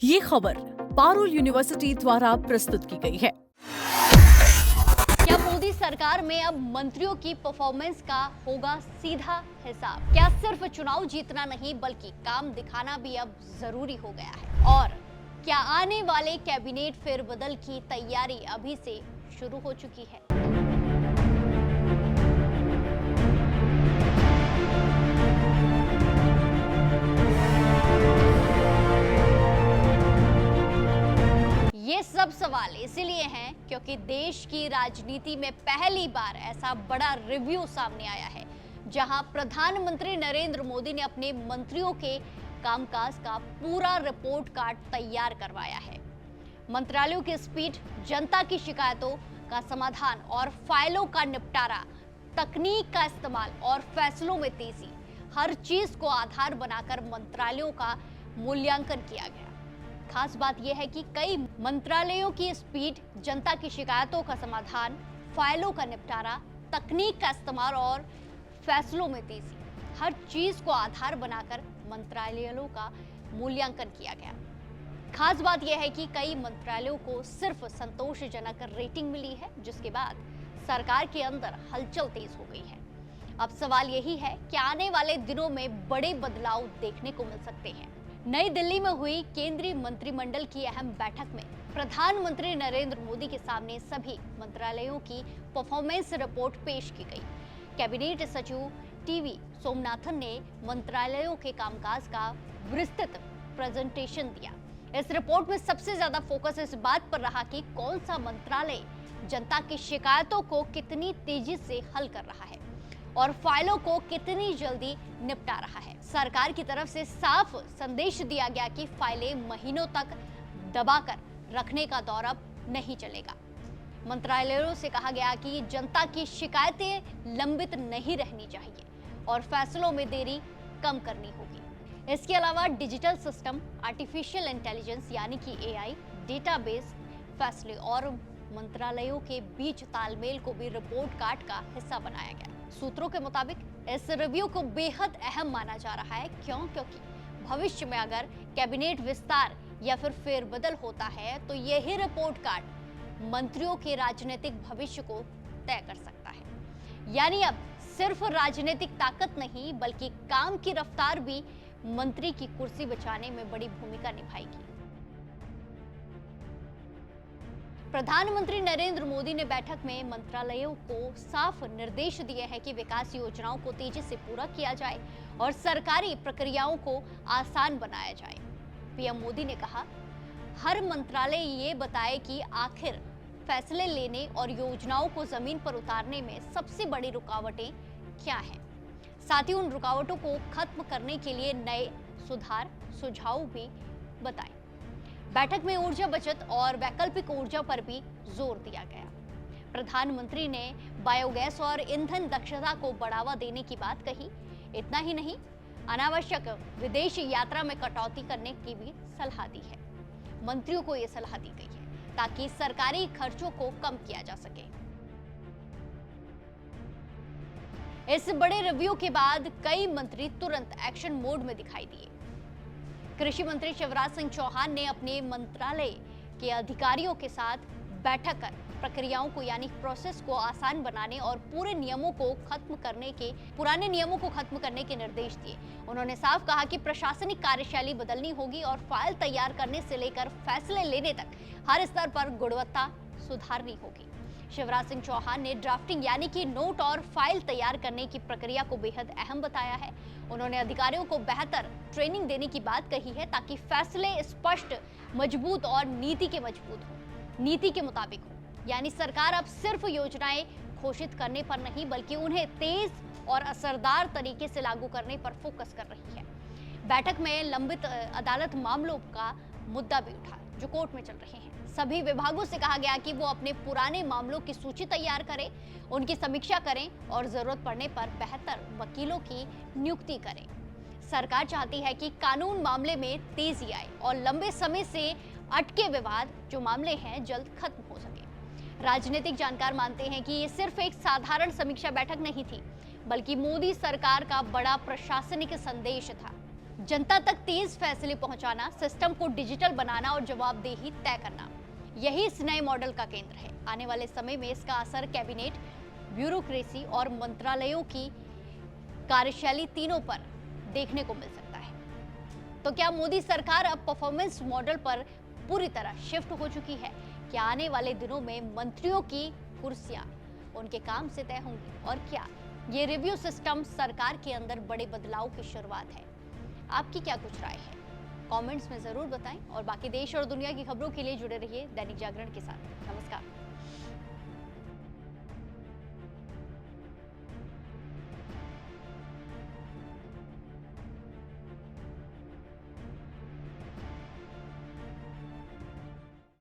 ये खबर पारुल यूनिवर्सिटी द्वारा प्रस्तुत की गई है। क्या मोदी सरकार में अब मंत्रियों की परफॉर्मेंस का होगा सीधा हिसाब? क्या सिर्फ चुनाव जीतना नहीं बल्कि काम दिखाना भी अब जरूरी हो गया है? और क्या आने वाले कैबिनेट फेरबदल की तैयारी अभी से शुरू हो चुकी है? ये सब सवाल इसीलिए हैं क्योंकि देश की राजनीति में पहली बार ऐसा बड़ा रिव्यू सामने आया है जहां प्रधानमंत्री नरेंद्र मोदी ने अपने मंत्रियों के कामकाज का पूरा रिपोर्ट कार्ड तैयार करवाया है। मंत्रालयों की स्पीड, जनता की शिकायतों का समाधान और फाइलों का निपटारा, तकनीक का इस्तेमाल और फैसलों में तेजी, हर चीज को आधार बनाकर मंत्रालयों का मूल्यांकन किया गया। खास बात यह है कि कई मंत्रालयों की स्पीड, जनता की शिकायतों का समाधान, फाइलों का निपटारा, तकनीक का इस्तेमाल और फैसलों में तेजी, हर चीज को आधार बनाकर मंत्रालयों का मूल्यांकन किया गया। खास बात यह है कि कई मंत्रालयों को सिर्फ संतोषजनक रेटिंग मिली है, जिसके बाद सरकार के अंदर हलचल तेज हो गई है। अब सवाल यही है कि आने वाले दिनों में बड़े बदलाव देखने को मिल सकते हैं। नई दिल्ली में हुई केंद्रीय मंत्रिमंडल की अहम बैठक में प्रधानमंत्री नरेंद्र मोदी के सामने सभी मंत्रालयों की परफॉर्मेंस रिपोर्ट पेश की गई। कैबिनेट सचिव टीवी सोमनाथन ने मंत्रालयों के कामकाज का विस्तृत प्रेजेंटेशन दिया। इस रिपोर्ट में सबसे ज्यादा फोकस इस बात पर रहा कि कौन सा मंत्रालय जनता की शिकायतों को कितनी तेजी से हल कर रहा है और फाइलों को कितनी जल्दी निपटा रहा है। सरकार की तरफ से साफ संदेश दिया गया कि फाइलें महीनों तक दबाकर रखने का दौर अब नहीं चलेगा। मंत्रालयों से कहा गया कि जनता की शिकायतें लंबित नहीं रहनी चाहिए और फैसलों में देरी कम करनी होगी। इसके अलावा डिजिटल सिस्टम, आर्टिफिशियल इंटेलिजेंस यानी कि एआई, डेटाबेस, फैसले और मंत्रालयों के बीच तालमेल को भी रिपोर्ट कार्ड का हिस्सा बनाया गया। सूत्रों के मुताबिक इस रिव्यू को बेहद अहम माना जा रहा है। क्योंकि भविष्य में अगर कैबिनेट विस्तार या फिर फेरबदल होता है तो यही रिपोर्ट कार्ड मंत्रियों के राजनीतिक भविष्य को तय कर सकता है। यानी अब सिर्फ राजनीतिक ताकत नहीं बल्कि काम की रफ्तार भी मंत्री की कुर्सी बचाने में बड़ी भूमिका निभाएगी। प्रधानमंत्री नरेंद्र मोदी ने बैठक में मंत्रालयों को साफ निर्देश दिए हैं कि विकास योजनाओं को तेजी से पूरा किया जाए और सरकारी प्रक्रियाओं को आसान बनाया जाए। पीएम मोदी ने कहा, हर मंत्रालय ये बताए कि आखिर फैसले लेने और योजनाओं को जमीन पर उतारने में सबसे बड़ी रुकावटें क्या हैं। साथ ही उन रुकावटों को खत्म करने के लिए नए सुधार सुझाव भी बताए। बैठक में ऊर्जा बचत और वैकल्पिक ऊर्जा पर भी जोर दिया गया। प्रधानमंत्री ने बायोगैस और ईंधन दक्षता को बढ़ावा देने की बात कही। इतना ही नहीं, अनावश्यक विदेश यात्रा में कटौती करने की भी सलाह दी है। मंत्रियों को यह सलाह दी गई है ताकि सरकारी खर्चों को कम किया जा सके। इस बड़े रिव्यू के बाद कई मंत्री तुरंत एक्शन मोड में दिखाई दिए। कृषि मंत्री शिवराज सिंह चौहान ने अपने मंत्रालय के अधिकारियों के साथ बैठक कर प्रक्रियाओं को यानी प्रोसेस को आसान बनाने और पुराने नियमों को खत्म करने के निर्देश दिए। उन्होंने साफ कहा कि प्रशासनिक कार्यशैली बदलनी होगी और फाइल तैयार करने से लेकर फैसले लेने तक हर स्तर पर गुणवत्ता सुधारनी होगी। शिवराज सिंह चौहान ने ड्राफ्टिंग यानी कि नोट और फाइल तैयार करने की प्रक्रिया को बेहद अहम बताया है। उन्होंने अधिकारियों को बेहतर ट्रेनिंग देने की बात कही है ताकि फैसले स्पष्ट, मजबूत और नीति के मुताबिक हो। यानी सरकार अब सिर्फ योजनाएं घोषित करने पर नहीं बल्कि उन्हें तेज और असरदार तरीके से लागू करने पर फोकस कर रही है। बैठक में लंबित अदालत मामलों का मुद्दा भी उठा जो कोर्ट में चल रहे हैं। सभी विभागों से कहा गया कि वो अपने पुराने मामलों की सूची तैयार करें, उनकी समीक्षा करें और जरूरत पड़ने पर बेहतर वकीलों की नियुक्ति करें। सरकार चाहती है कि कानून मामले में तेजी आए और लंबे समय से अटके विवाद जो मामले हैं जल्द खत्म हो सके। राजनीतिक जानकार मानते हैं कि ये सिर्फ एक साधारण समीक्षा बैठक नहीं थी बल्कि मोदी सरकार का बड़ा प्रशासनिक संदेश था। जनता तक तेज फैसले पहुंचाना, सिस्टम को डिजिटल बनाना और जवाबदेही तय करना, यही इस नए मॉडल का केंद्र है। आने वाले समय में इसका असर कैबिनेट, ब्यूरोक्रेसी और मंत्रालयों की कार्यशैली तीनों पर देखने को मिल सकता है। तो क्या मोदी सरकार अब परफॉर्मेंस मॉडल पर पूरी तरह शिफ्ट हो चुकी है? क्या आने वाले दिनों में मंत्रियों की कुर्सियां उनके काम से तय होंगी? और क्या ये रिव्यू सिस्टम सरकार के अंदर बड़े बदलाव की शुरुआत है? आपकी क्या कुछ राय है? कमेंट्स में जरूर बताएं और बाकी देश और दुनिया की खबरों के लिए जुड़े रहिए दैनिक जागरण के साथ। नमस्कार।